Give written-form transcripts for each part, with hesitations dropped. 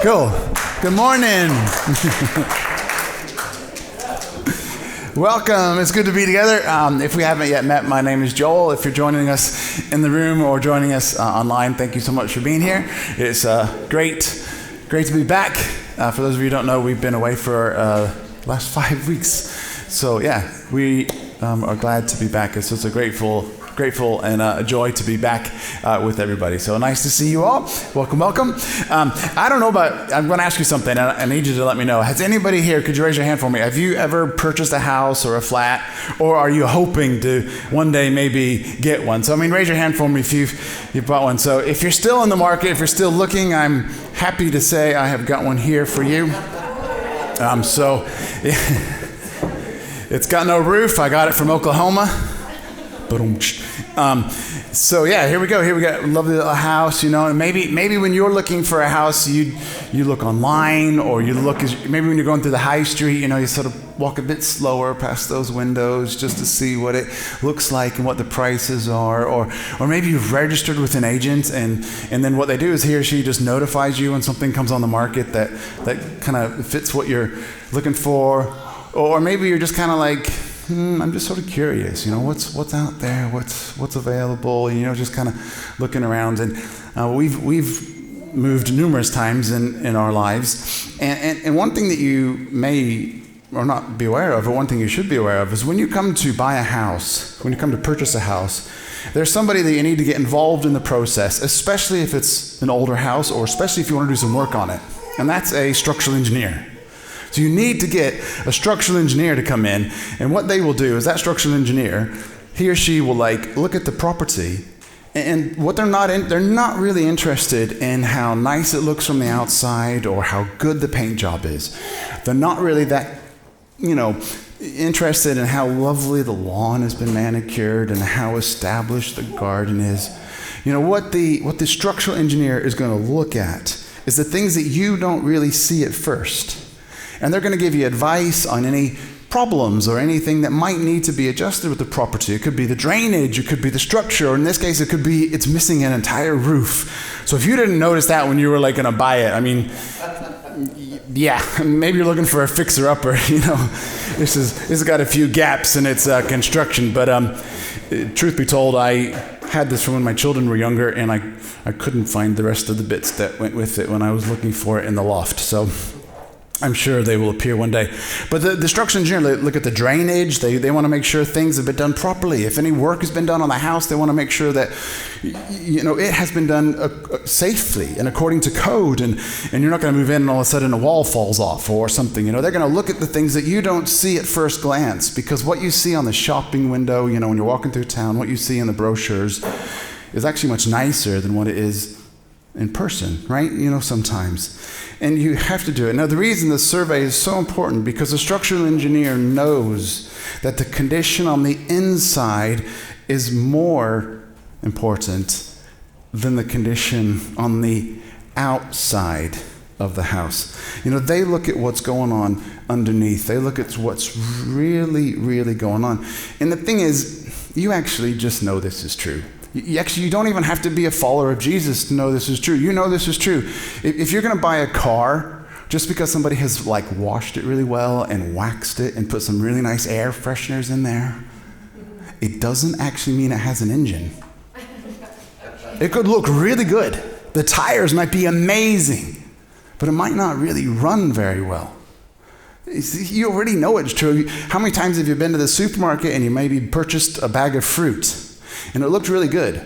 Cool. Good morning. Welcome. It's good to be together. If we haven't yet met, my name is Joel. If you're joining us in the room or joining us online, thank you so much for being here. It's great to be back. For those of you who don't know, we've been away for the last 5 weeks. So yeah, we are glad to be back. It's just a grateful and a joy to be back with everybody. So nice to see you all. Welcome. I don't know about, I'm going to ask you something, and I need you to let me know. Has anybody here, could you raise your hand for me? Have you ever purchased a house or a flat, or are you hoping to one day maybe get one? So, raise your hand for me if you've bought one. So if you're still in the market, if you're still looking, I'm happy to say I have got one here for you. It's got no roof. I got it from Oklahoma. So yeah, here we go. Here we got a lovely little house, and maybe when you're looking for a house, you look online, or you look maybe when you're going through the high street, you sort of walk a bit slower past those windows just to see what it looks like and what the prices are, or maybe you've registered with an agent, and then what they do is he or she just notifies you when something comes on the market that kind of fits what you're looking for, or maybe you're just kind of like, I'm just sort of curious, what's out there, what's available, just kind of looking around. And we've moved numerous times in our lives. And one thing that you may or not be aware of, or one thing you should be aware of, is when you come to buy a house, when you come to purchase a house, there's somebody that you need to get involved in the process, especially if it's an older house, or especially if you want to do some work on it. And that's a structural engineer. So you need to get a structural engineer to come in, and what they will do is that structural engineer, he or she will look at the property, and what they're not really interested in how nice it looks from the outside or how good the paint job is. They're not really that, interested in how lovely the lawn has been manicured and how established the garden is. What the structural engineer is going to look at is the things that you don't really see at first. And they're going to give you advice on any problems or anything that might need to be adjusted with the property. It could be the drainage, it could be the structure, or in this case, it could be it's missing an entire roof. So if you didn't notice that when you were going to buy it, yeah, maybe you're looking for a fixer-upper. This has got a few gaps in its construction. But truth be told, I had this from when my children were younger, and I couldn't find the rest of the bits that went with it when I was looking for it in the loft. So I'm sure they will appear one day. But the structural engineer, they look at the drainage. They want to make sure things have been done properly. If any work has been done on the house, they want to make sure that it has been done safely and according to code. And you're not going to move in and all of a sudden a wall falls off or something. They're going to look at the things that you don't see at first glance, because what you see on the shopping window, when you're walking through town, what you see in the brochures is actually much nicer than what it is in person, right? Sometimes. And you have to do it. Now, the reason the survey is so important, because the structural engineer knows that the condition on the inside is more important than the condition on the outside of the house. They look at what's going on underneath. They look at what's really, really going on. And the thing is, you actually just know this is true. You don't even have to be a follower of Jesus to know this is true. You know this is true. If you're going to buy a car, just because somebody has washed it really well and waxed it and put some really nice air fresheners in there, it doesn't actually mean it has an engine. It could look really good. The tires might be amazing, but it might not really run very well. You already know it's true. How many times have you been to the supermarket and you maybe purchased a bag of fruit, and it looked really good?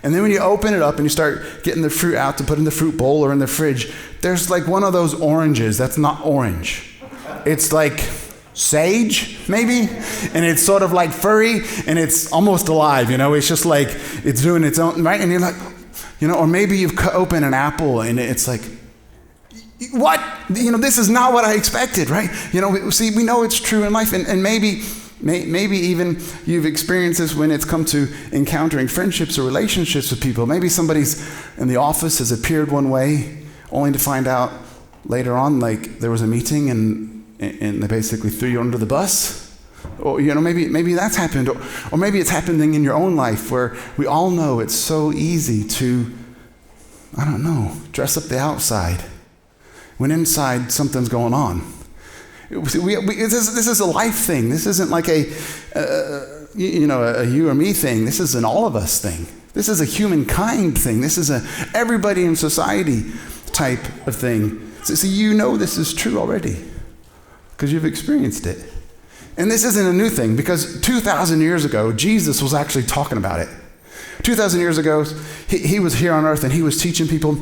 And then when you open it up and you start getting the fruit out to put in the fruit bowl or in the fridge, there's one of those oranges that's not orange. It's like sage, maybe? And it's sort of furry, and it's almost alive, It's just it's doing its own, right? And you're like, or maybe you've cut open an apple and it's like, what? This is not what I expected, right? See, we know it's true in life, and maybe even you've experienced this when it's come to encountering friendships or relationships with people. Maybe somebody's in the office has appeared one way, only to find out later on, there was a meeting and they basically threw you under the bus. Or, maybe that's happened. Or maybe it's happening in your own life, where we all know it's so easy to, dress up the outside. when inside something's going on. This is a life thing. This isn't like a you or me thing. This is an all of us thing. This is a humankind thing. This is a everybody in society type of thing. So this is true already because you've experienced it. And this isn't a new thing because 2,000 years ago, Jesus was actually talking about it. 2,000 years ago, he was here on earth and he was teaching people.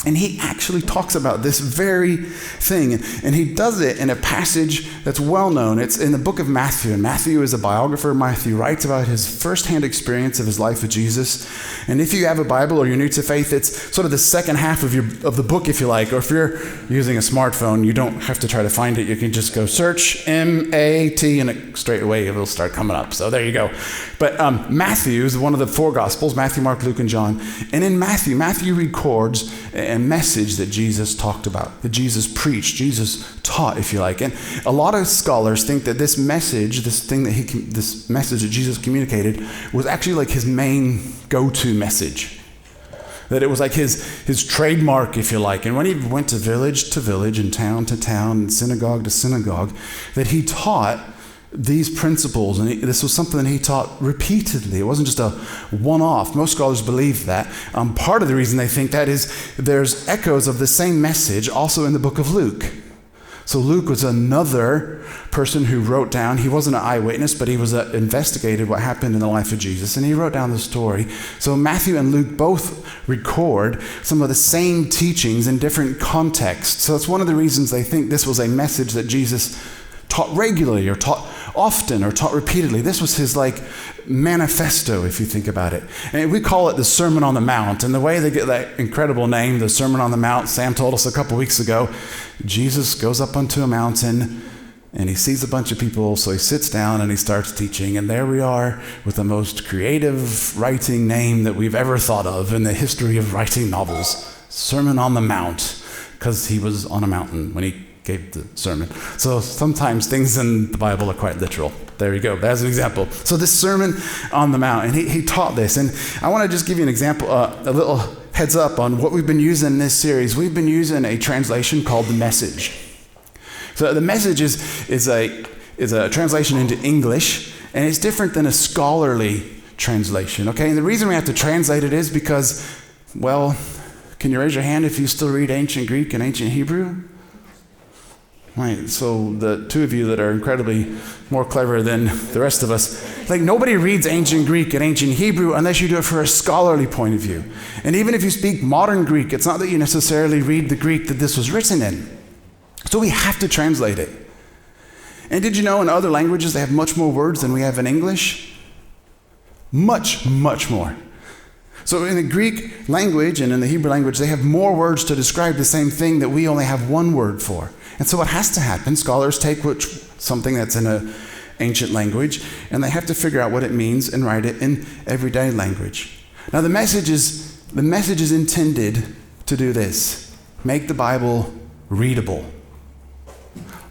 And he actually talks about this very thing. And he does it in a passage that's well known. It's in the book of Matthew. And Matthew is a biographer. Matthew writes about his firsthand experience of his life with Jesus. And if you have a Bible or you're new to faith, it's sort of the second half of the book, if you like. Or if you're using a smartphone, you don't have to try to find it. You can just go search M-A-T and straight away it will start coming up. So there you go. But Matthew is one of the four Gospels, Matthew, Mark, Luke, and John. And in Matthew records a message that Jesus talked about, that Jesus preached, Jesus taught, if you like. And a lot of scholars think that this message, this message that Jesus communicated was actually like his main go-to message. That it was like his trademark, if you like. And when he went to village and town to town and synagogue to synagogue, that he taught these principles, and this was something that he taught repeatedly. It wasn't just a one-off. Most scholars believe that. Part of the reason they think that is there's echoes of the same message also in the book of Luke. So Luke was another person who wrote down, he wasn't an eyewitness, but he was investigated what happened in the life of Jesus, and he wrote down the story. So Matthew and Luke both record some of the same teachings in different contexts. So that's one of the reasons they think this was a message that Jesus taught regularly or taught often or taught repeatedly. This was his manifesto, if you think about it. And we call it the Sermon on the Mount. And the way they get that incredible name, the Sermon on the Mount, Sam told us a couple weeks ago, Jesus goes up onto a mountain and he sees a bunch of people, so he sits down and he starts teaching. And there we are with the most creative writing name that we've ever thought of in the history of writing novels, Sermon on the Mount, because he was on a mountain when he gave the sermon. So sometimes things in the Bible are quite literal. There you go. That's an example. So this Sermon on the Mount, and he taught this. And I want to just give you an example, a little heads up on what we've been using in this series. We've been using a translation called The Message. So The Message is a translation into English, and it's different than a scholarly translation. Okay, and the reason we have to translate it is because, well, can you raise your hand if you still read ancient Greek and ancient Hebrew? Right, so the two of you that are incredibly more clever than the rest of us, nobody reads ancient Greek and ancient Hebrew unless you do it for a scholarly point of view. And even if you speak modern Greek, it's not that you necessarily read the Greek that this was written in. So we have to translate it. And did you know in other languages they have much more words than we have in English? Much, much more. So in the Greek language and in the Hebrew language, they have more words to describe the same thing that we only have one word for. And so what has to happen, scholars take something that's in an ancient language, and they have to figure out what it means and write it in everyday language. Now the message is intended to do this: make the Bible readable.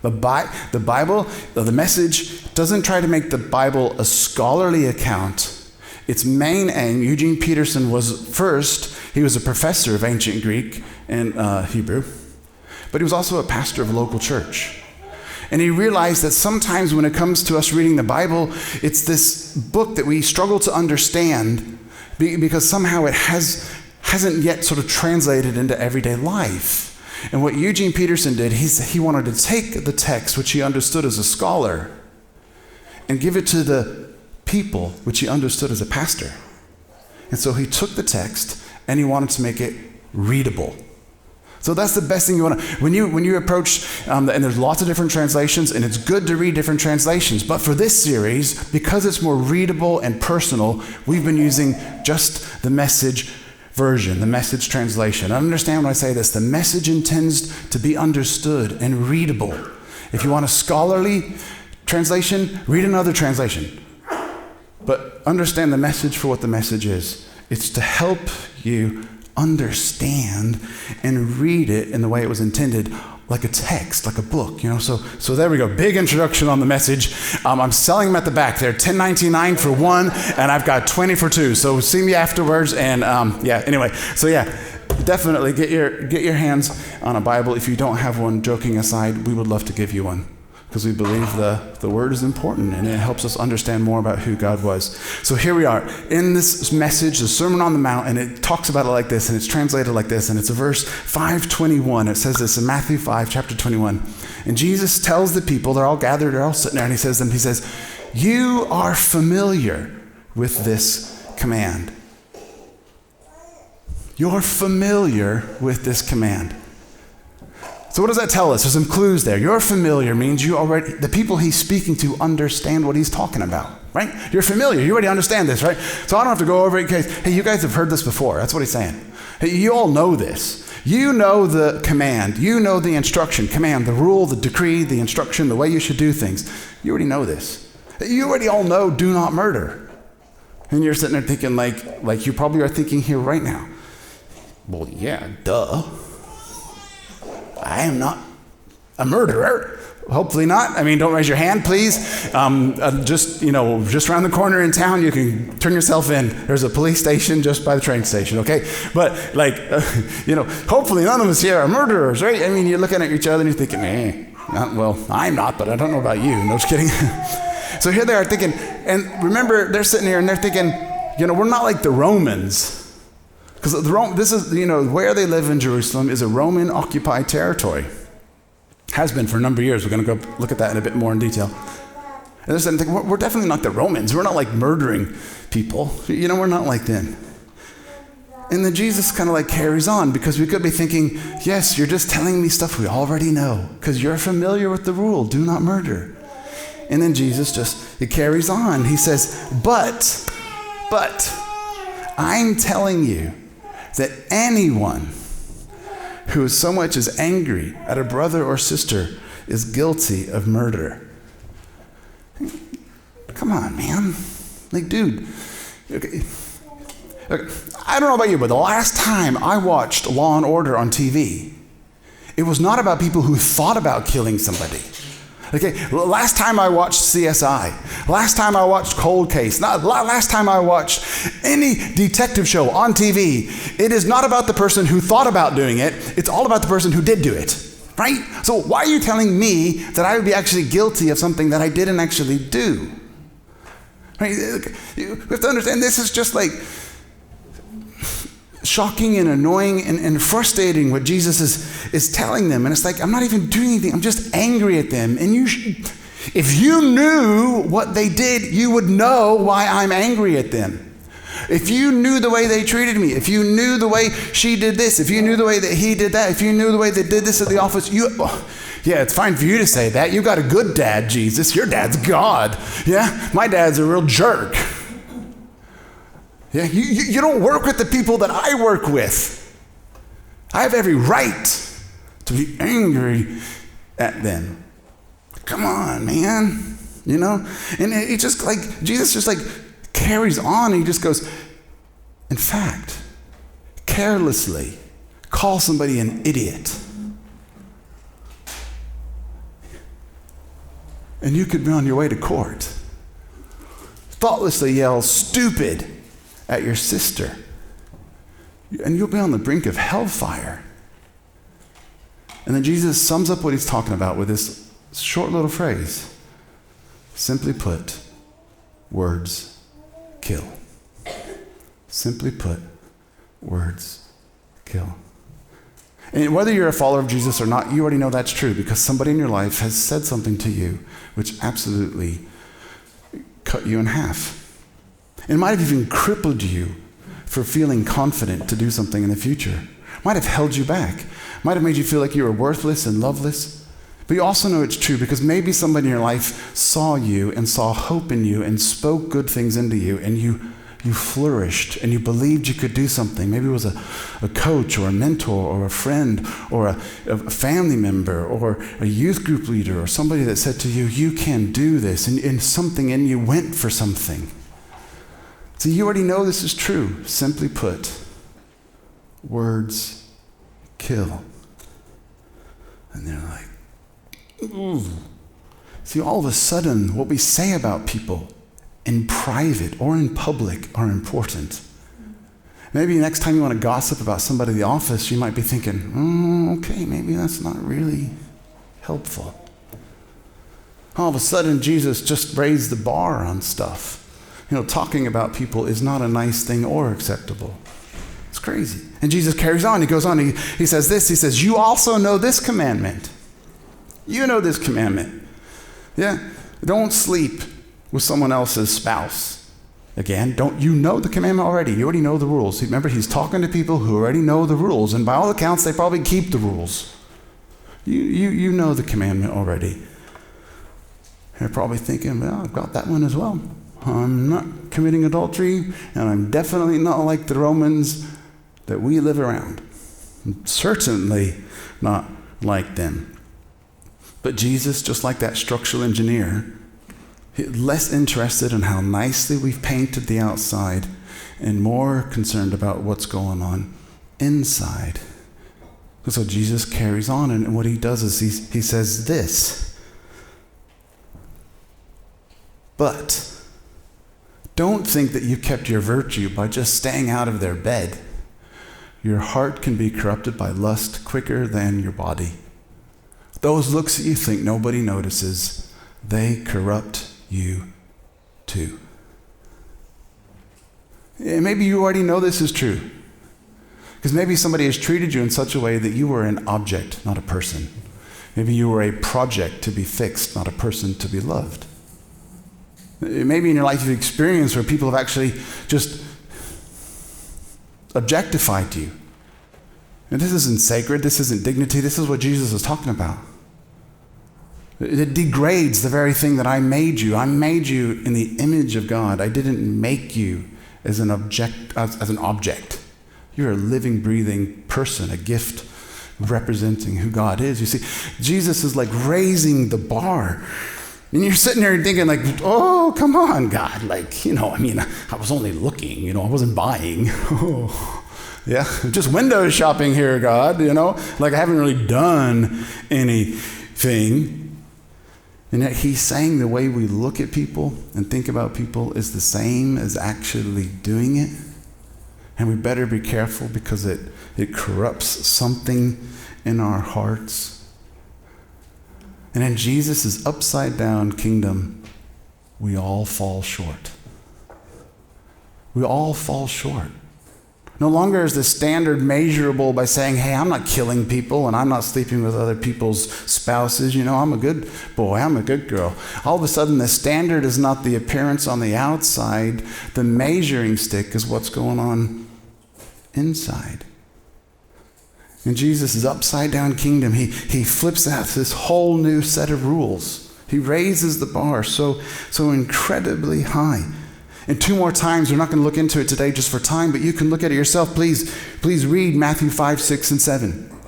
The message doesn't try to make the Bible a scholarly account. Its main aim, Eugene Peterson he was a professor of ancient Greek and Hebrew, but he was also a pastor of a local church. And he realized that sometimes when it comes to us reading the Bible, it's this book that we struggle to understand because somehow it hasn't yet sort of translated into everyday life. And what Eugene Peterson did, he wanted to take the text, which he understood as a scholar, and give it to the people, which he understood as a pastor. And so he took the text and he wanted to make it readable. So that's the best thing you want to, when you approach, and there's lots of different translations, and it's good to read different translations. But for this series, because it's more readable and personal, we've been using just the Message version, the Message translation. Understand when I say this, the Message intends to be understood and readable. If you want a scholarly translation, read another translation. But understand the Message for what the Message is. It's to help you understand and read it in the way it was intended, like a text, like a book, So there we go. Big introduction on the Message. I'm selling them at the back. They're $10.99 for one, and I've got 20 for two. So see me afterwards. And anyway, so yeah, definitely get your hands on a Bible. If you don't have one, joking aside, we would love to give you one, because we believe the word is important and it helps us understand more about who God was. So here we are in this message, the Sermon on the Mount, and it talks about it like this, and it's translated like this, and it's a verse 5:21. It says this in Matthew 5, chapter 21. And Jesus tells the people, they're all gathered, they're all sitting there, and he says, you are familiar with this command. You're familiar with this command. So what does that tell us? There's some clues there. You're familiar means the people he's speaking to understand what he's talking about, right? You're familiar. You already understand this, right? So I don't have to go over it in case, hey, you guys have heard this before. That's what he's saying. Hey, you all know this. You know the command. You know the instruction, command, the rule, the decree, the instruction, the way you should do things. You already know this. You already all know do not murder. And you're sitting there thinking like you probably are thinking here right now. Well, yeah, duh. I am not a murderer. Hopefully not. I mean, don't raise your hand, please. Just around the corner in town, you can turn yourself in. There's a police station just by the train station, okay? But hopefully none of us here are murderers, right? I mean, you're looking at each other and you're thinking, I'm not, but I don't know about you. No, just kidding. So here they are thinking, and remember, they're sitting here and they're thinking, we're not like the Romans. Because this is, where they live in Jerusalem is a Roman-occupied territory. Has been for a number of years. We're going to go look at that in a bit more in detail. And they're saying, we're definitely not the Romans. We're not like murdering people. We're not like them. And then Jesus kind of carries on, because we could be thinking, yes, you're just telling me stuff we already know, because you're familiar with the rule, do not murder. And then Jesus he carries on. He says, but I'm telling you, that anyone who so much as angry at a brother or sister is guilty of murder. Come on, man. Dude. Okay. I don't know about you, but the last time I watched Law and Order on TV, it was not about people who thought about killing somebody. Okay, last time I watched CSI, last time I watched Cold Case, last time I watched any detective show on TV, it is not about the person who thought about doing it, it's all about the person who did do it, right? So why are you telling me that I would be actually guilty of something that I didn't actually do? Right? You have to understand, this is just shocking and annoying and frustrating what Jesus is telling them. And it's I'm not even doing anything. I'm just angry at them. And if you knew what they did, you would know why I'm angry at them. If you knew the way they treated me, if you knew the way she did this, if you knew the way that he did that, if you knew the way they did this at the office, yeah, it's fine for you to say that. You got a good dad, Jesus. Your dad's God. Yeah, my dad's a real jerk. Yeah, you don't work with the people that I work with. I have every right to be angry at them. Come on, man. And it just Jesus just carries on. He just goes, in fact, carelessly call somebody an idiot. And you could be on your way to court. Thoughtlessly yell, stupid, at your sister, and you'll be on the brink of hellfire. And then Jesus sums up what he's talking about with this short little phrase. Simply put, words kill. Simply put, words kill. And whether you're a follower of Jesus or not, you already know that's true, because somebody in your life has said something to you which absolutely cut you in half. It might have even crippled you for feeling confident to do something in the future. Might have held you back. Might have made you feel like you were worthless and loveless. But you also know it's true because maybe somebody in your life saw you and saw hope in you and spoke good things into you, and you flourished and you believed you could do something. Maybe it was a coach or a mentor or a friend or a family member or a youth group leader or somebody that said to you, you can do this, and something in you went for something. So you already know this is true. Simply put, words kill. And they're like, ooh. See, all of a sudden, what we say about people in private or in public are important. Maybe next time you want to gossip about somebody in the office, you might be thinking, okay, maybe that's not really helpful. All of a sudden, Jesus just raised the bar on stuff. Talking about people is not a nice thing or acceptable. It's crazy. And Jesus carries on. He goes on. He says this. He says, you also know this commandment. You know this commandment. Yeah. Don't sleep with someone else's spouse. Again, you know the commandment already. You already know the rules. Remember, he's talking to people who already know the rules. And by all accounts, they probably keep the rules. You know the commandment already. You're probably thinking, well, I've got that one as well. I'm not committing adultery, and I'm definitely not like the Romans that we live around. I'm certainly not like them. But Jesus, just like that structural engineer, less interested in how nicely we've painted the outside and more concerned about what's going on inside. So Jesus carries on, and what he does is he says this. But don't think that you kept your virtue by just staying out of their bed. Your heart can be corrupted by lust quicker than your body. Those looks that you think nobody notices, they corrupt you too. And maybe you already know this is true. Because maybe somebody has treated you in such a way that you were an object, not a person. Maybe you were a project to be fixed, not a person to be loved. Maybe in your life you've experienced where people have actually just objectified you. And this isn't sacred, this isn't dignity, this is what Jesus is talking about. It degrades the very thing that I made you. I made you in the image of God. I didn't make you as an object. You're a living, breathing person, a gift representing who God is. You see, Jesus is like raising the bar. And you're sitting there thinking like, oh, come on, God. I was only looking, I wasn't buying. Oh, yeah, just window shopping here, God, Like I haven't really done anything. And yet he's saying the way we look at people and think about people is the same as actually doing it. And we better be careful because it corrupts something in our hearts. And in Jesus' upside down kingdom, we all fall short. We all fall short. No longer is the standard measurable by saying, hey, I'm not killing people and I'm not sleeping with other people's spouses. I'm a good boy, I'm a good girl. All of a sudden, the standard is not the appearance on the outside. The measuring stick is what's going on inside. In Jesus' upside down kingdom, he flips out this whole new set of rules. He raises the bar so incredibly high. And two more times, we're not going to look into it today just for time, but you can look at it yourself. Please read Matthew 5, 6, and 7.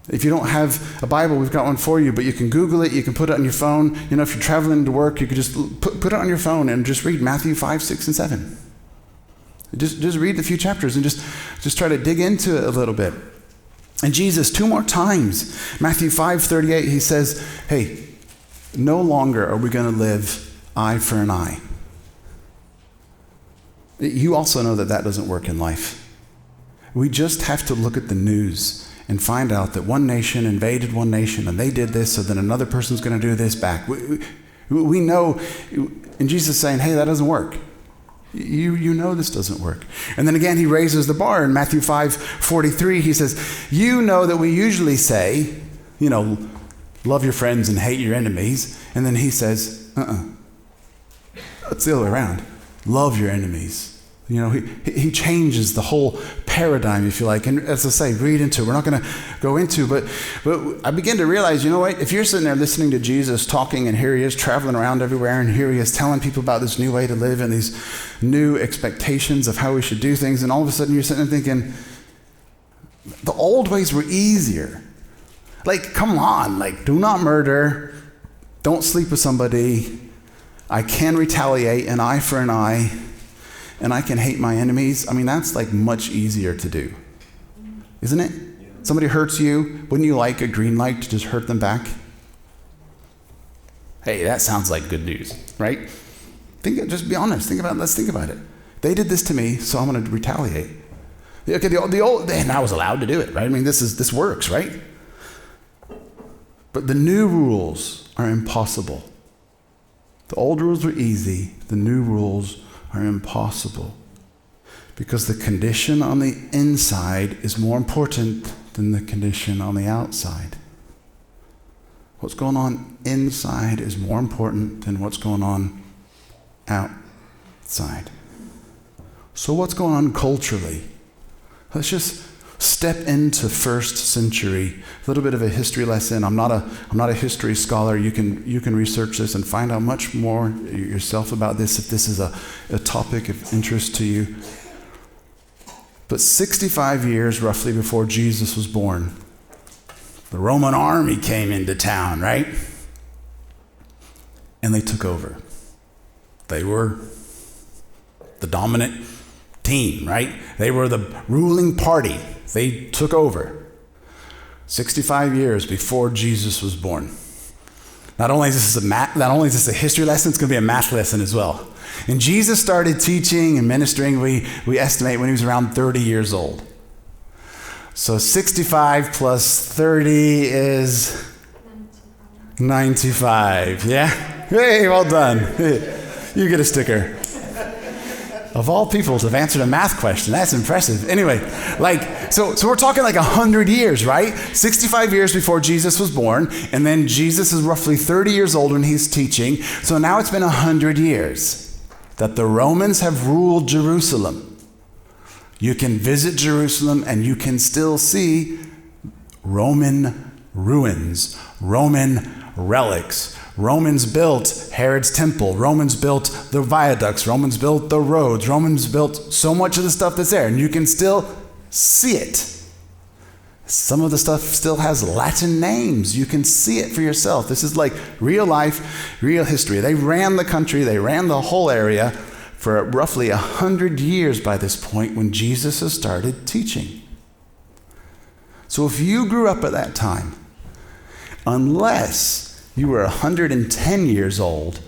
If you don't have a Bible, we've got one for you, but you can Google it, you can put it on your phone. If you're traveling to work, you could just put it on your phone and just read Matthew 5, 6, and 7. Just read a few chapters and just try to dig into it a little bit. And Jesus, two more times, Matthew 5:38, he says, hey, no longer are we going to live eye for an eye. You also know that doesn't work in life. We just have to look at the news and find out that one nation invaded one nation and they did this, so then another person's going to do this back. We know, and Jesus is saying, hey, that doesn't work. You know this doesn't work. And then again, he raises the bar in Matthew 5:43. He says, you know that we usually say, love your friends and hate your enemies. And then he says, it's the other way around. Love your enemies. He changes the whole paradigm, if you like. And as I say, read into it. We're not going to go into, but I begin to realize, if you're sitting there listening to Jesus talking, and here he is traveling around everywhere, and here he is telling people about this new way to live and these new expectations of how we should do things, and all of a sudden you're sitting there thinking, the old ways were easier. Come on, do not murder, don't sleep with somebody, I can retaliate, an eye for an eye, and I can hate my enemies. That's much easier to do, isn't it? Yeah. Somebody hurts you, wouldn't you like a green light to just hurt them back? Hey, that sounds like good news, right? Just be honest. Let's think about it. They did this to me, so I'm going to retaliate. Okay, the old, and I was allowed to do it, right? I mean, this works, right? But the new rules are impossible. The old rules were easy. The new rules are impossible. Because the condition on the inside is more important than the condition on the outside. What's going on inside is more important than what's going on outside. So what's going on culturally? Let's just step into first century. A little bit of a history lesson. I'm not a history scholar. You can research this and find out much more yourself about this if this is a topic of interest to you. But 65 years roughly before Jesus was born, the Roman army came into town, right? And they took over. They were the dominant team, right? They were the ruling party. They took over 65 years before Jesus was born. Not only is this a history lesson, it's going to be a math lesson as well. And Jesus started teaching and ministering, we estimate, when he was around 30 years old. So 65 plus 30 is 95. Yeah? Hey, well done. You get a sticker. Of all people to have answered a math question, that's impressive. Anyway, so we're talking 100 years, right? 65 years before Jesus was born, and then Jesus is roughly 30 years old when he's teaching. So now it's been 100 years that the Romans have ruled Jerusalem. You can visit Jerusalem and you can still see Roman ruins, Roman relics. Romans built Herod's temple. Romans built the viaducts. Romans built the roads. Romans built so much of the stuff that's there, and you can still see it. Some of the stuff still has Latin names. You can see it for yourself. This is like real life, real history. They ran the country. They ran the whole area for roughly 100 years by this point when Jesus has started teaching. So if you grew up at that time, unless you were 110 years old,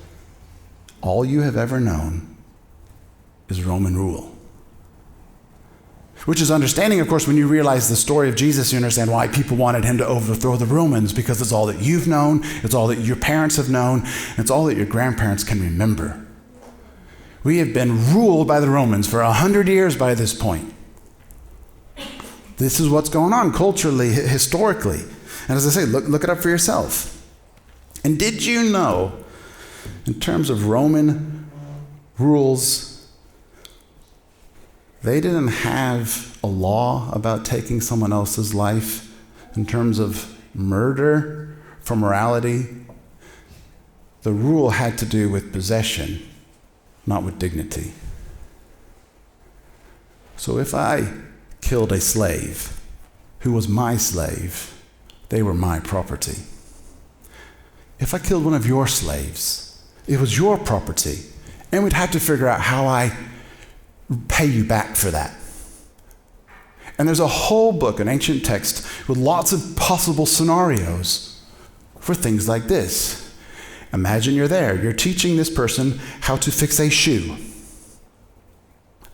all you have ever known is Roman rule. Which is understanding, of course, when you realize the story of Jesus, you understand why people wanted him to overthrow the Romans, because it's all that you've known, it's all that your parents have known, and it's all that your grandparents can remember. We have been ruled by the Romans for 100 years by this point. This is what's going on culturally, historically. And as I say, look it up for yourself. And did you know, in terms of Roman rules, they didn't have a law about taking someone else's life in terms of murder for morality. The rule had to do with possession, not with dignity. So if I killed a slave who was my slave, they were my property. If I killed one of your slaves, it was your property, and we'd have to figure out how I pay you back for that. And there's a whole book, an ancient text, with lots of possible scenarios for things like this. Imagine you're there. You're teaching this person how to fix a shoe.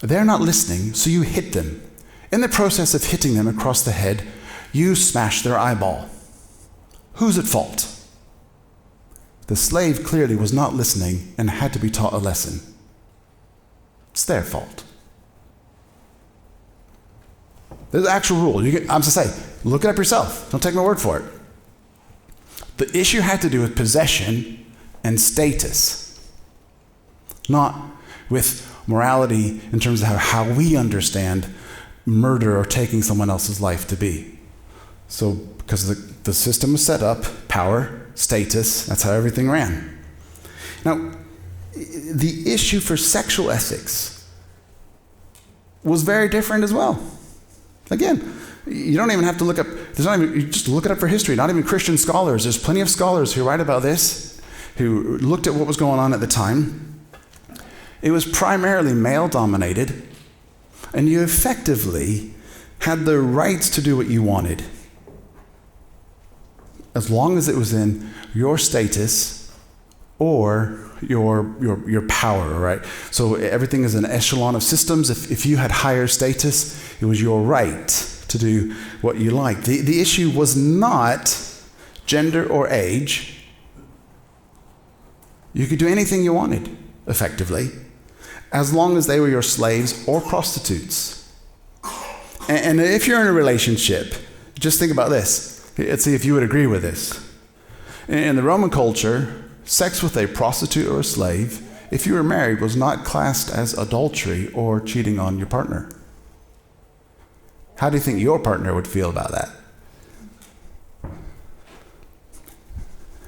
They're not listening, so you hit them. In the process of hitting them across the head, you smash their eyeball. Who's at fault? The slave clearly was not listening and had to be taught a lesson. It's their fault. There's an actual rule. I'm just saying, look it up yourself. Don't take my word for it. The issue had to do with possession and status, not with morality in terms of how we understand murder or taking someone else's life to be. So, because the system was set up, power, status, that's how everything ran. Now, the issue for sexual ethics was very different as well. Again, you don't even have to look up, you just look it up for history, not even Christian scholars. There's plenty of scholars who write about this, who looked at what was going on at the time. It was primarily male-dominated, and you effectively had the rights to do what you wanted, as long as it was in your status or your power, right? So everything is an echelon of systems. If you had higher status, it was your right to do what you liked. The issue was not gender or age. You could do anything you wanted, effectively, as long as they were your slaves or prostitutes. And if you're in a relationship, just think about this. Let's see if you would agree with this. In the Roman culture, sex with a prostitute or a slave, if you were married, was not classed as adultery or cheating on your partner. How do you think your partner would feel about that?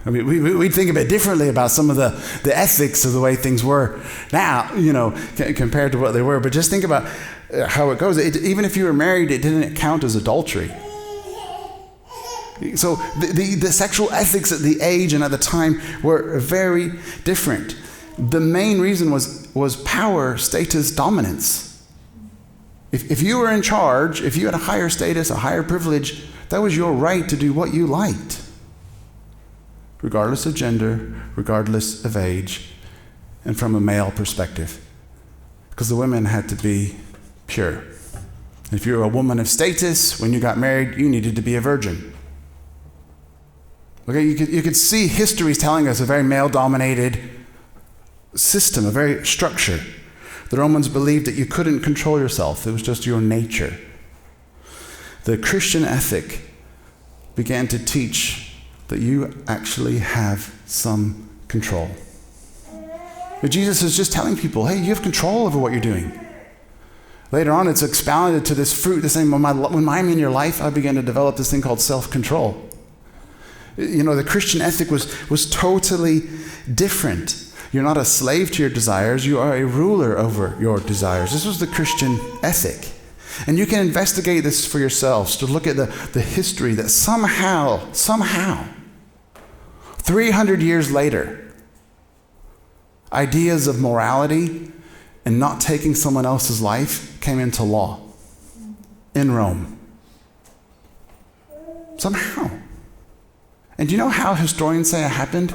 I mean, we'd think a bit differently about some of the ethics of the way things were now, compared to what they were. But just think about how it goes. Even if you were married, it didn't count as adultery. So the sexual ethics at the age and at the time were very different. The main reason was power, status, dominance. If you were in charge, if you had a higher status, a higher privilege, that was your right to do what you liked, regardless of gender, regardless of age, and from a male perspective. Because the women had to be pure. If you were a woman of status, when you got married, you needed to be a virgin. Okay, you could see history telling us a very male-dominated system, a very structure. The Romans believed that you couldn't control yourself. It was just your nature. The Christian ethic began to teach that you actually have some control. But Jesus is just telling people, hey, you have control over what you're doing. Later on, it's expounded to this fruit, this thing, when I'm in your life, I began to develop this thing called self-control. The Christian ethic was totally different. You're not a slave to your desires, you are a ruler over your desires. This was the Christian ethic. And you can investigate this for yourselves to look at the history that somehow, 300 years later, ideas of morality and not taking someone else's life came into law in Rome. Somehow. And do you know how historians say it happened?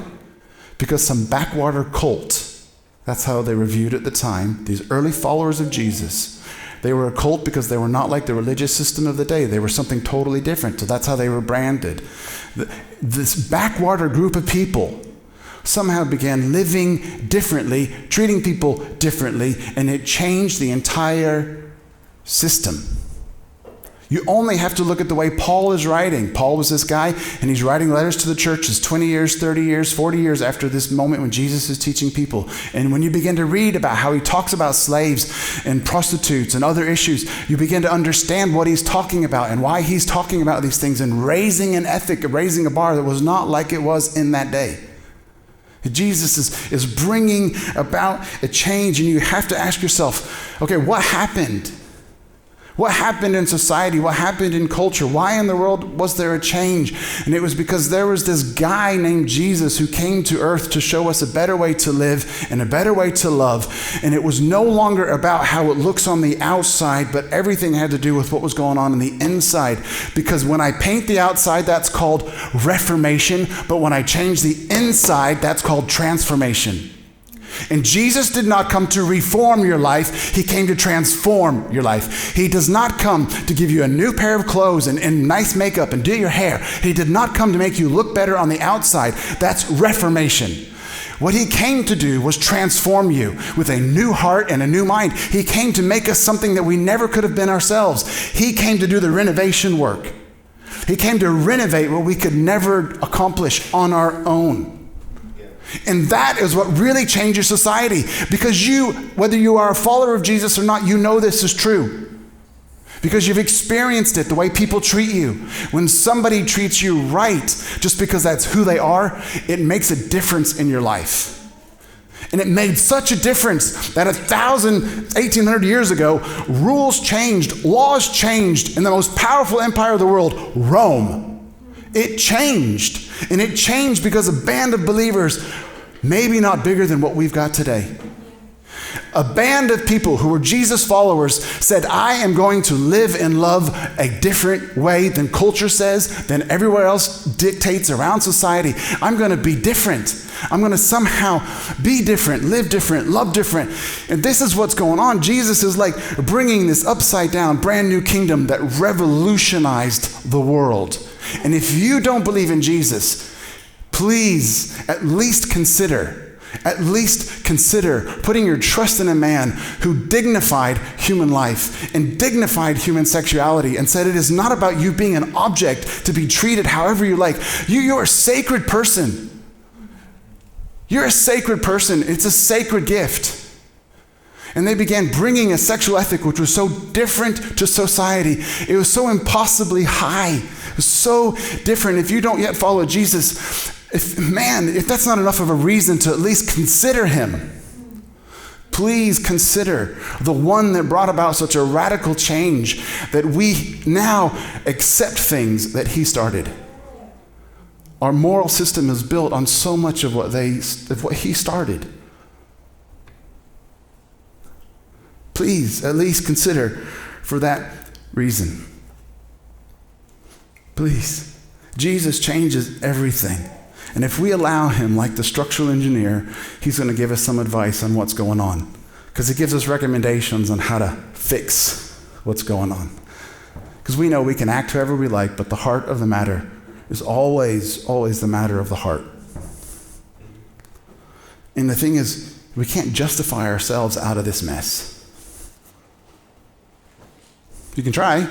Because some backwater cult, that's how they were viewed at the time, these early followers of Jesus, they were a cult because they were not like the religious system of the day. They were something totally different. So that's how they were branded. This backwater group of people somehow began living differently, treating people differently, and it changed the entire system. You only have to look at the way Paul is writing. Paul was this guy, and he's writing letters to the churches 20 years, 30 years, 40 years after this moment when Jesus is teaching people. And when you begin to read about how he talks about slaves and prostitutes and other issues, you begin to understand what he's talking about and why he's talking about these things and raising an ethic, raising a bar that was not like it was in that day. Jesus is bringing about a change, and you have to ask yourself, okay, what happened? What happened in society? What happened in culture? Why in the world was there a change? And it was because there was this guy named Jesus who came to earth to show us a better way to live and a better way to love. And it was no longer about how it looks on the outside, but everything had to do with what was going on the inside. Because when I paint the outside, that's called reformation. But when I change the inside, that's called transformation. And Jesus did not come to reform your life. He came to transform your life. He does not come to give you a new pair of clothes and nice makeup and do your hair. He did not come to make you look better on the outside. That's reformation. What he came to do was transform you with a new heart and a new mind. He came to make us something that we never could have been ourselves. He came to do the renovation work. He came to renovate what we could never accomplish on our own. And that is what really changes society. Because you, whether you are a follower of Jesus or not, you know this is true. Because you've experienced it, the way people treat you. When somebody treats you right, just because that's who they are, it makes a difference in your life. And it made such a difference that 1,800 years ago, rules changed, laws changed in the most powerful empire of the world, Rome. It changed. And it changed because a band of believers, maybe not bigger than what we've got today. A band of people who were Jesus followers said, I am going to live and love a different way than culture says, than everywhere else dictates around society. I'm going to be different. I'm going to somehow be different, live different, love different. And this is what's going on. Jesus is like bringing this upside down, brand new kingdom that revolutionized the world. And if you don't believe in Jesus, please at least consider putting your trust in a man who dignified human life and dignified human sexuality and said it is not about you being an object to be treated however you like. You're a sacred person. You're a sacred person. It's a sacred gift. And they began bringing a sexual ethic which was so different to society. It was so impossibly high. It was so different. If you don't yet follow Jesus, if that's not enough of a reason to at least consider him, please consider the one that brought about such a radical change that we now accept things that he started. Our moral system is built on so much of what he started. Please at least consider for that reason. Please. Jesus changes everything. And if we allow him, like the structural engineer, he's going to give us some advice on what's going on. Because he gives us recommendations on how to fix what's going on. Because we know we can act however we like, but the heart of the matter is always, always the matter of the heart. And the thing is, we can't justify ourselves out of this mess. You can try.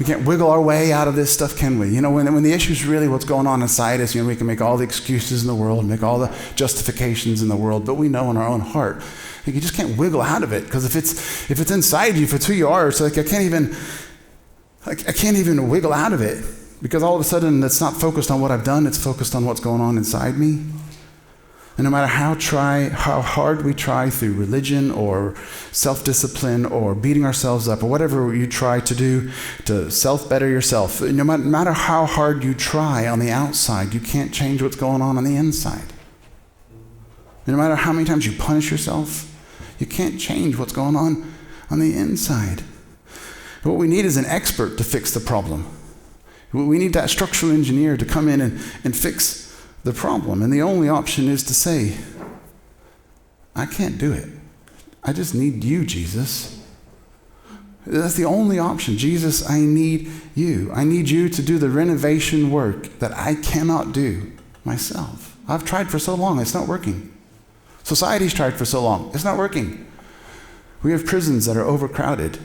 We can't wiggle our way out of this stuff, can we? When the issue is really what's going on inside us, we can make all the excuses in the world, make all the justifications in the world, but we know in our own heart, you just can't wiggle out of it. Because if it's inside you, if it's who you are, it's like I can't even wiggle out of it. Because all of a sudden, it's not focused on what I've done, it's focused on what's going on inside me. And no matter how hard we try through religion or self-discipline or beating ourselves up or whatever you try to do to self-better yourself, no matter how hard you try on the outside, you can't change what's going on the inside. No matter how many times you punish yourself, you can't change what's going on the inside. What we need is an expert to fix the problem. We need that structural engineer to come in and fix the problem. And the only option is to say, I can't do it. I just need you, Jesus. That's the only option. Jesus, I need you. I need you to do the renovation work that I cannot do myself. I've tried for so long, it's not working. Society's tried for so long, it's not working. We have prisons that are overcrowded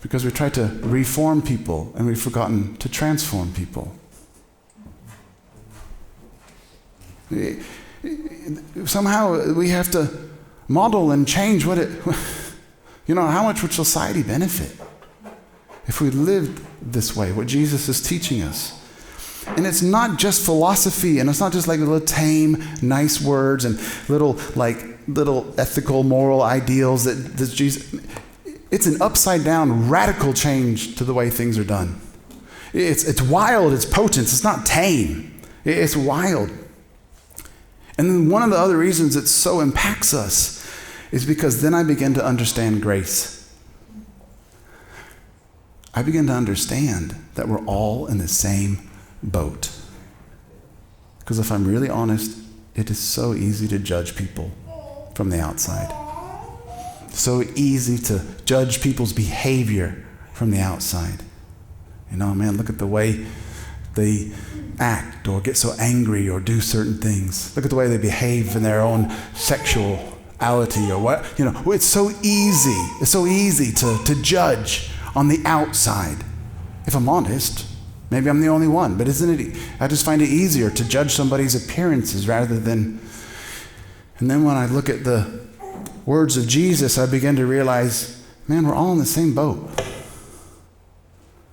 because we try to reform people and we've forgotten to transform people. Somehow we have to model and change how much would society benefit if we lived this way, what Jesus is teaching us. And it's not just philosophy, and it's not just like little tame, nice words and little ethical, moral ideals that Jesus. It's an upside down, radical change to the way things are done. It's wild, it's potent, it's not tame. It's wild. And then one of the other reasons it so impacts us is because then I begin to understand grace. I begin to understand that we're all in the same boat. Because if I'm really honest, it is so easy to judge people from the outside. So easy to judge people's behavior from the outside. Look at the way they act or get so angry or do certain things. Look at the way they behave in their own sexuality or what. It's so easy. It's so easy to judge on the outside. If I'm honest, maybe I'm the only one, but isn't it? I just find it easier to judge somebody's appearances rather than. And then when I look at the words of Jesus, I begin to realize, man, we're all in the same boat.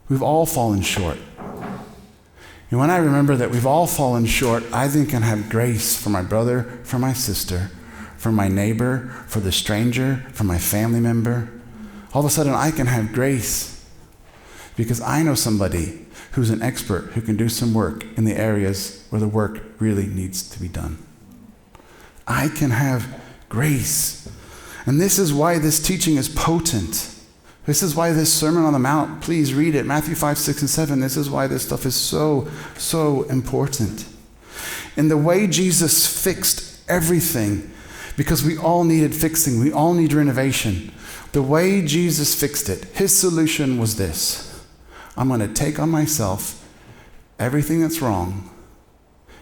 We've all fallen short. And when I remember that we've all fallen short, I then can have grace for my brother, for my sister, for my neighbor, for the stranger, for my family member. All of a sudden, I can have grace because I know somebody who's an expert who can do some work in the areas where the work really needs to be done. I can have grace. And this is why this teaching is potent. This is why this Sermon on the Mount, please read it, Matthew 5, 6, and 7. This is why this stuff is so, so important. And the way Jesus fixed everything, because we all needed fixing, we all need renovation. The way Jesus fixed it, his solution was this: I'm going to take on myself everything that's wrong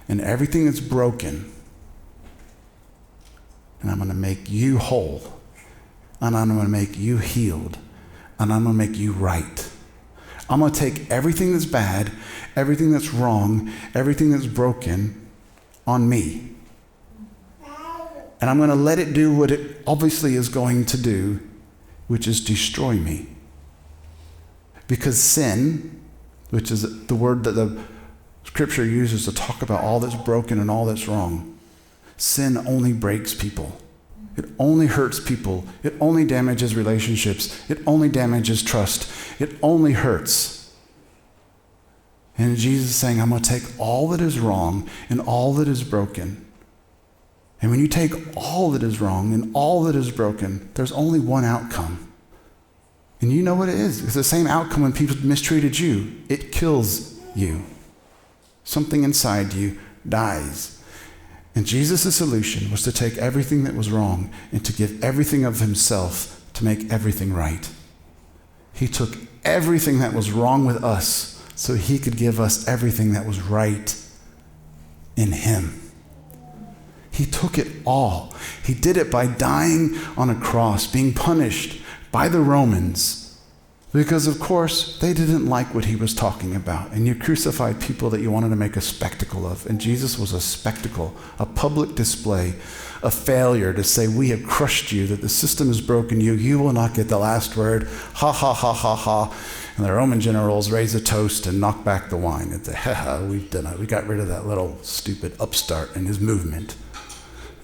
and everything that's broken, and I'm going to make you whole, and I'm going to make you healed, and I'm going to make you right. I'm going to take everything that's bad, everything that's wrong, everything that's broken on me, and I'm going to let it do what it obviously is going to do, which is destroy me. Because sin, which is the word that the Scripture uses to talk about all that's broken and all that's wrong, sin only breaks people. It only hurts people. It only damages relationships. It only damages trust. It only hurts. And Jesus is saying, I'm going to take all that is wrong and all that is broken. And when you take all that is wrong and all that is broken, there's only one outcome. And you know what it is. It's the same outcome when people mistreated you. It kills you. Something inside you dies. And Jesus' solution was to take everything that was wrong and to give everything of himself to make everything right. He took everything that was wrong with us so he could give us everything that was right in him. He took it all. He did it by dying on a cross, being punished by the Romans, because of course they didn't like what he was talking about. And you crucified people that you wanted to make a spectacle of. And Jesus was a spectacle, a public display, a failure to say, we have crushed you, that the system has broken you, you will not get the last word, ha, ha, ha, ha, ha. And the Roman generals raise a toast and knock back the wine and say, ha, we've done it. We got rid of that little stupid upstart and his movement.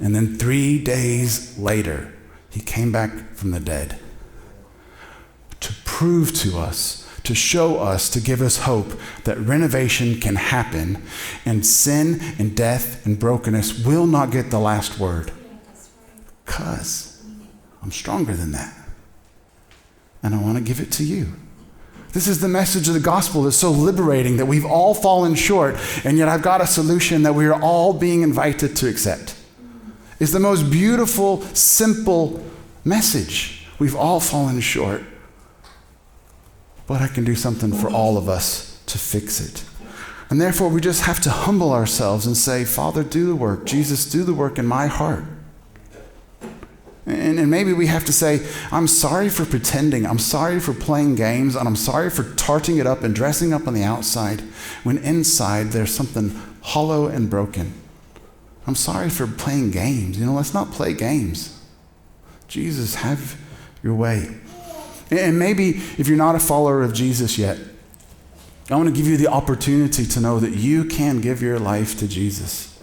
And then 3 days later, he came back from the dead to prove to us, to show us, to give us hope that renovation can happen and sin and death and brokenness will not get the last word. Because I'm stronger than that. And I want to give it to you. This is the message of the gospel that's so liberating, that we've all fallen short, and yet I've got a solution that we are all being invited to accept. It's the most beautiful, simple message. We've all fallen short, but I can do something for all of us to fix it. And therefore, we just have to humble ourselves and say, Father, do the work. Jesus, do the work in my heart. And maybe we have to say, I'm sorry for pretending. I'm sorry for playing games. And I'm sorry for tarting it up and dressing up on the outside when inside there's something hollow and broken. I'm sorry for playing games. Let's not play games. Jesus, have your way. And maybe if you're not a follower of Jesus yet, I want to give you the opportunity to know that you can give your life to Jesus.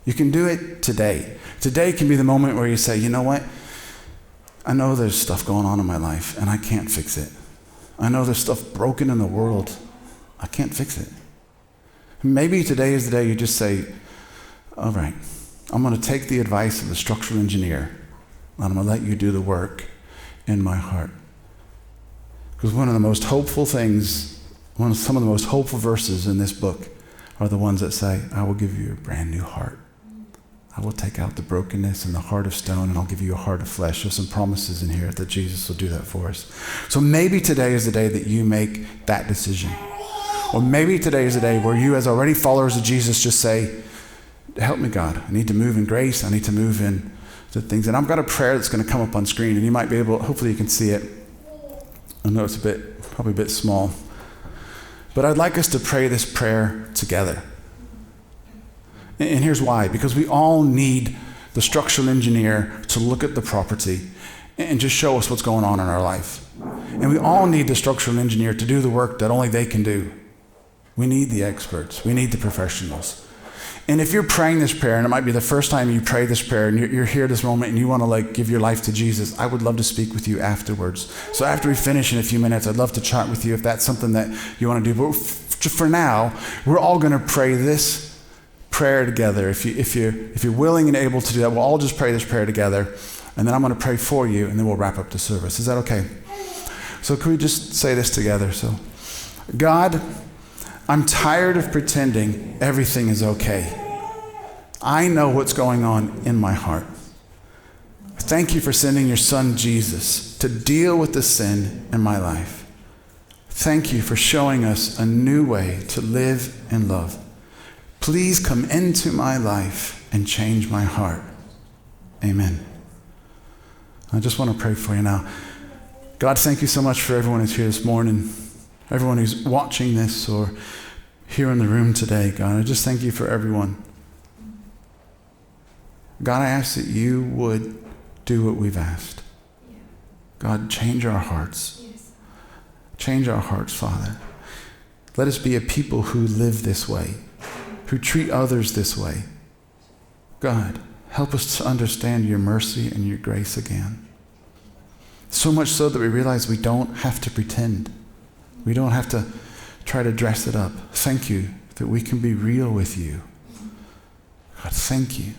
You can do it today. Today can be the moment where you say, you know what? I know there's stuff going on in my life and I can't fix it. I know there's stuff broken in the world. I can't fix it. Maybe today is the day you just say, all right, I'm going to take the advice of the structural engineer and I'm going to let you do the work in my heart. Because one of the most hopeful things, some of the most hopeful verses in this book are the ones that say, I will give you a brand new heart. I will take out the brokenness and the heart of stone, and I'll give you a heart of flesh. There's some promises in here that Jesus will do that for us. So maybe today is the day that you make that decision. Or maybe today is the day where you, as already followers of Jesus, just say, help me, God. I need to move in grace. I need to move in the things. And I've got a prayer that's going to come up on screen, and you might be able, hopefully you can see it. I know it's probably a bit small. But I'd like us to pray this prayer together. And here's why. Because we all need the structural engineer to look at the property and just show us what's going on in our life. And we all need the structural engineer to do the work that only they can do. We need the experts. We need the professionals. And if you're praying this prayer, and it might be the first time you pray this prayer, and you're here this moment and you want to give your life to Jesus, I would love to speak with you afterwards. So after we finish in a few minutes, I'd love to chat with you if that's something that you want to do. But for now, we're all going to pray this prayer together. If you're willing and able to do that, we'll all just pray this prayer together. and then I'm going to pray for you, and then we'll wrap up the service. Is that okay? So can we just say this together? So, God, I'm tired of pretending everything is okay. I know what's going on in my heart. Thank you for sending your son, Jesus, to deal with the sin in my life. Thank you for showing us a new way to live and love. Please come into my life and change my heart. Amen. I just want to pray for you now. God, thank you so much for everyone who's here this morning, everyone who's watching this or here in the room today, God. I just thank you for everyone. God, I ask that you would do what we've asked. God, change our hearts. Change our hearts, Father. Let us be a people who live this way, who treat others this way. God, help us to understand your mercy and your grace again. So much so that we realize we don't have to pretend. We don't have to try to dress it up. Thank you that we can be real with you. God, thank you.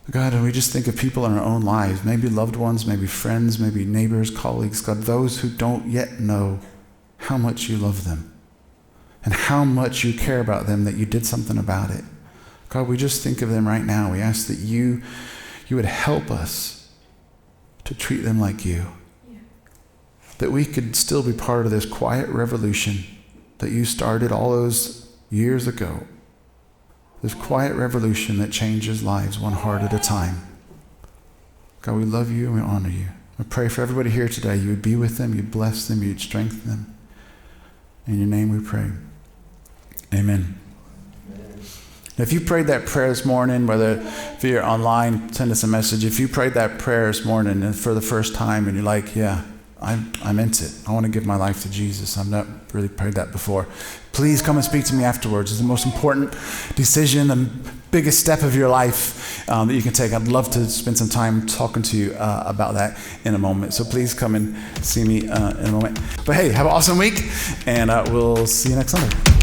God, and we just think of people in our own lives, maybe loved ones, maybe friends, maybe neighbors, colleagues, God, those who don't yet know how much you love them and how much you care about them, that you did something about it. God, we just think of them right now. We ask that you would help us to treat them like you, that we could still be part of this quiet revolution that you started all those years ago. This quiet revolution that changes lives one heart at a time. God, we love you and we honor you. I pray for everybody here today. You would be with them, you'd bless them, you'd strengthen them. In your name we pray. Amen. Now, if you prayed that prayer this morning, whether if you're online, send us a message. If you prayed that prayer this morning and for the first time and you're like, yeah, I'm into it. I want to give my life to Jesus. I've not really prayed that before. Please come and speak to me afterwards. It's the most important decision, the biggest step of your life that you can take. I'd love to spend some time talking to you about that in a moment. So please come and see me in a moment. But hey, have an awesome week, and we'll see you next Sunday.